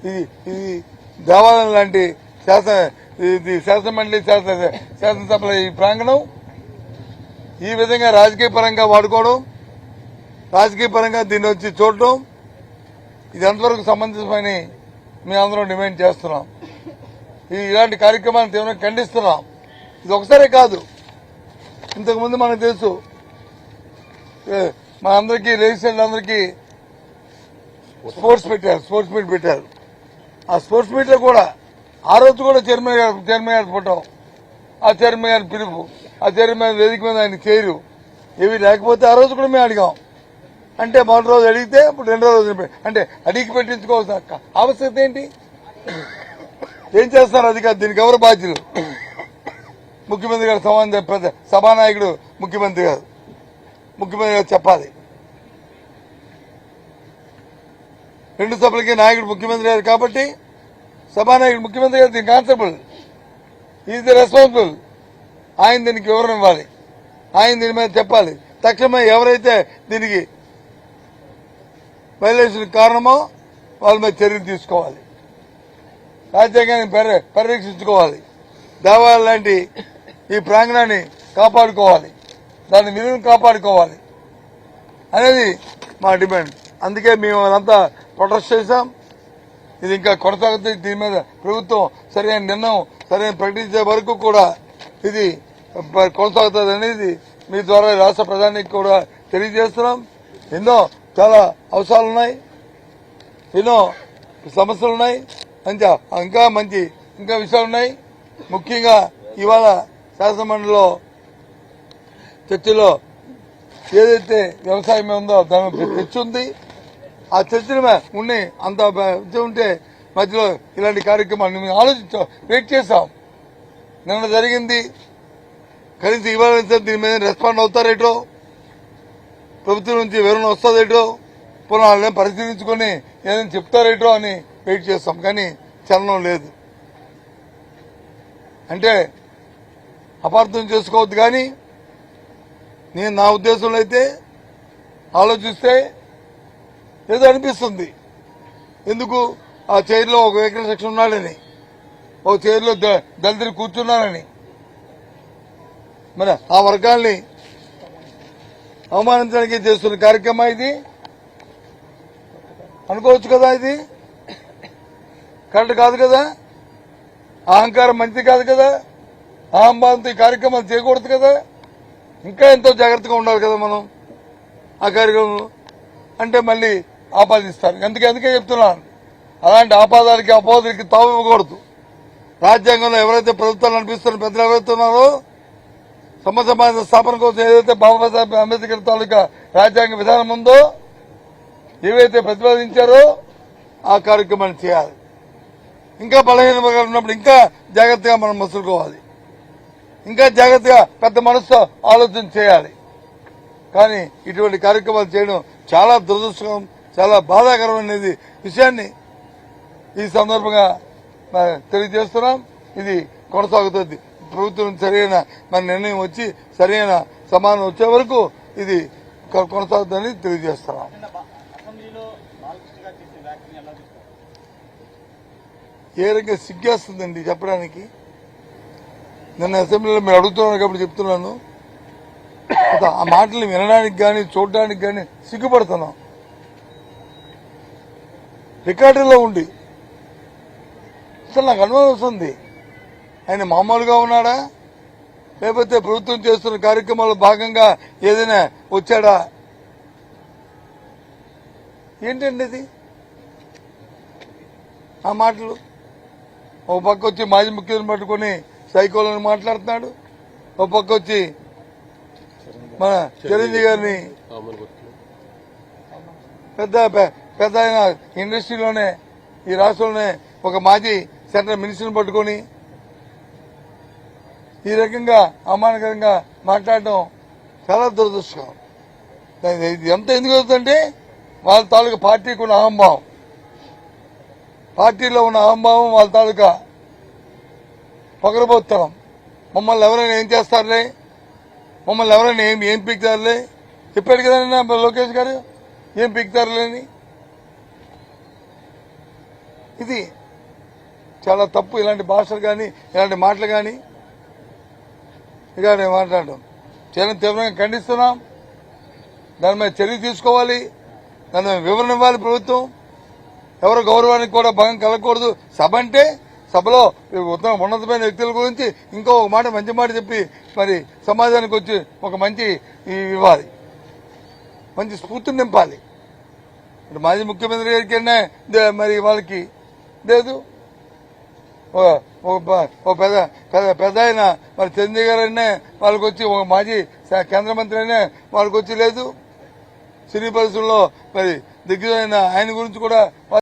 ఇది ఇది దేవాలయం లాంటి శాసనమండలి శాసనసభల ఈ ప్రాంగణం ఈ విధంగా రాజకీయ పరంగా వాడుకోవడం, రాజకీయ పరంగా దీన్ని వచ్చి చూడటం, ఇది ఎంతవరకు సంబంధించమని మేము అందరం డిమాండ్ చేస్తున్నాం. ఇలాంటి కార్యక్రమాలను తీవ్రంగా ఖండిస్తున్నాం. ఇది ఒకసారే కాదు, ఇంతకుముందు మనకు తెలుసు మనందరికీ లెజిస్లేటర్లందరికీ స్పోర్ట్స్ మీట్ పెట్టారు. ఆ స్పోర్ట్స్ మీట్ లో కూడా ఆ రోజు కూడా చైర్మన్ గారు ఫోటో, ఆ చైర్మన్ గారి పిలుపు, ఆ చైర్మన్ వేదిక మీద ఆయన చేయరు ఏవి లేకపోతే ఆ రోజు కూడా మేము అడిగాం. అంటే మొదటి రోజు అడిగితే ఇప్పుడు రెండో రోజు అంటే అడిగి పెట్టించుకోవాల్సిన ఆవశ్యకత ఏంటి? ఏం చేస్తున్నారు అధికారులు? దీనికి ఎవరు బాధ్యులు? ముఖ్యమంత్రి గారు సమాధానం సభానాయకుడు ముఖ్యమంత్రి గారు చెప్పాలి. రెండు సభలకి నాయకుడు ముఖ్యమంత్రి గారు కాబట్టి సభానాయకుడు ముఖ్యమంత్రి గారు దీనికి కాన్స్టబుల్, ఈజ్ ది రెస్పాన్సిబుల్. ఆయన దీనికి వివరణ ఇవ్వాలి, ఆయన దీని మీద చెప్పాలి. తక్షణమే ఎవరైతే దీనికి వైలేషన్ కారణమో వాళ్ళ మీద చర్యలు తీసుకోవాలి, రాజ్యాంగాన్ని పరిరక్షించుకోవాలి, దేవాలయం లాంటి ఈ ప్రాంగణాన్ని కాపాడుకోవాలి, దాని విలువను కాపాడుకోవాలి అనేది మా డిమాండ్. అందుకే మేము అదంతా ప్రొటెస్ట్ చేశాం. ఇది ఇంకా కొనసాగుతుంది. దీని మీద ప్రభుత్వం సరైన నిర్ణయం ప్రకటించే వరకు కూడా ఇది కొనసాగుతుంది అనేది మీ ద్వారా రాష్ట్ర ప్రధానికి కూడా తెలియజేస్తున్నాం. ఎన్నో చాలా అవసరాలున్నాయి, ఎన్నో సమస్యలున్నాయి, ఇంకా విషయాలున్నాయి. ముఖ్యంగా ఇవాళ శాసనమండలిలో చర్చలో ఏదైతే వ్యవసాయం ఉందో దాని చర్చ ఉంది. ఆ చర్చల ఉండి అంత ఉంటే మధ్యలో ఇలాంటి కార్యక్రమాలు మేము వెయిట్ చేశాం. నిన్న జరిగింది. కనీసం ఇవాళ దీని మీద రెస్పాండ్ అవుతారేటో, ప్రభుత్వం నుంచి వివరణ వస్తుందేటో, పునః పరిశీలించుకొని ఏదైనా చెప్తారేటో అని వెయిట్ చేస్తాం. కానీ చలనం లేదు. అంటే అపార్థం చేసుకోవద్దు, కానీ నేను నా ఉద్దేశంలో అయితే ఆలోచిస్తే ఏదో అనిపిస్తుంది. ఎందుకు ఆ చైర్లో ఒక వెహికల్ సెక్షన్ ఉన్నాడని, ఒక చైర్లో దళితులు కూర్చున్నారని, మరి ఆ వర్గాల్ని అవమానించడానికి చేస్తున్న కార్యక్రమం ఇది అనుకోవచ్చు కదా. ఇది కరెక్ట్ కాదు కదా. అహంకారం మంచిది కాదు కదా. అహంభావంతో ఈ కార్యక్రమాలు చేయకూడదు కదా. ఇంకా ఎంతో జాగ్రత్తగా ఉండాలి కదా మనం ఆ కార్యక్రమంలో. అంటే మళ్ళీ ఆపాదిస్తారు. అందుకే చెప్తున్నాను, అలాంటి అపోహలకి తావు ఇవ్వకూడదు. రాజ్యాంగంలో ఎవరైతే ప్రభుత్వాలు నడిపిస్తున్న పెద్దలు ఎవరైతే ఉన్నారో, సమాజ స్థాపన కోసం ఏదైతే బాబాసాహెబ్ అంబేద్కర్ తాలూకా రాజ్యాంగ విధానం ఉందో, ఏవైతే ప్రతిపాదించారో ఆ కార్యక్రమాన్ని చేయాలి. ఇంకా బలహీనంగా ఉన్నప్పుడు ఇంకా జాగ్రత్తగా మనం మసులుకోవాలి, ఇంకా జాగ్రత్తగా పెద్ద మనసుతో ఆలోచన చేయాలి. కానీ ఇటువంటి కార్యక్రమాలు చేయడం చాలా దురదృష్టకరం, చాలా బాధాకరమైనది విషయాన్ని ఈ సందర్భంగా తెలియజేస్తున్నాం. ఇది కొనసాగుతుంది. ప్రభుత్వం సరైన మన నిర్ణయం వచ్చి సరైన సమానం వచ్చే వరకు ఇది కొనసాగుతుందని తెలియజేస్తున్నాం. ఏ రకంగా సిగ్గేస్తుందండి చెప్పడానికి. నిన్న అసెంబ్లీలో మీరు అడుగుతున్నారు కాబట్టి చెప్తున్నాను. ఆ మాటలు వినడానికి కానీ చూడడానికి కానీ సిగ్గుపడుతున్నాం. రికార్డులో ఉండి అసలు నాకు అనుభవం వస్తుంది. ఆయన మామూలుగా ఉన్నాడా, లేకపోతే ప్రభుత్వం చేస్తున్న కార్యక్రమాల్లో భాగంగా ఏదైనా వచ్చాడా? ఏంటండి ఇది ఆ మాటలు? ఒక పక్క వచ్చి మాజీ ముఖ్యమంత్రిని పట్టుకుని సైకోలను మాట్లాడుతున్నాడు, ఒక పక్క వచ్చి మన చిరంజీవి గారిని పెద్ద ఆయన ఇండస్ట్రీలోనే ఈ రాష్ట్రంలోనే ఒక మాజీ సెంట్రల్ మినిస్టర్ని పట్టుకుని ఈ రకంగా అవమానకరంగా మాట్లాడడం చాలా దురదృష్టకరం. ఎంత ఎందుకు అవుతుందంటే వాళ్ళ తాలూకా పార్టీకి ఉన్న అహంభావం, పార్టీలో ఉన్న అహంభావం, వాళ్ళ తాలూకా పొగరబోత్తనం. మమ్మల్ని ఎవరైనా ఏం చేస్తారులే, మమ్మల్ని ఎవరైనా ఏం పీకుతారులే చెప్పాడు కదండి లోకేష్ గారు, ఏం పీకుతారులేని. ఇది చాలా తప్పు. ఇలాంటి భాషలు కానీ ఇలాంటి మాటలు కానీ ఇక నేను మాట్లాడడం చాలా తీవ్రంగా ఖండిస్తున్నాం. దాని మీద చర్య తీసుకోవాలి, దాని మీద వివరణ ఇవ్వాలి ప్రభుత్వం. ఎవరి గౌరవానికి కూడా భంగం కలగకూడదు. సభ అంటే సభలో ఉన్నతమైన వ్యక్తుల గురించి ఇంకో ఒక మాట మంచి మాట చెప్పి మరి సమాజానికి వచ్చి ఒక మంచి ఇవ్వాలి, మంచి స్ఫూర్తిని నింపాలి. ఇప్పుడు మాజీ ముఖ్యమంత్రి గారికైనా మరి వాళ్ళకి లేదు, ఓ పెద్ద ఆయన మరి చంద్రబాబు గారైనా వాళ్ళకి వచ్చి ఒక మాజీ కేంద్ర మంత్రి అయినా వాళ్ళకి వచ్చి లేదు. సినీ పరిశ్రమలో మరి దిగ్గజమైన ఆయన గురించి కూడా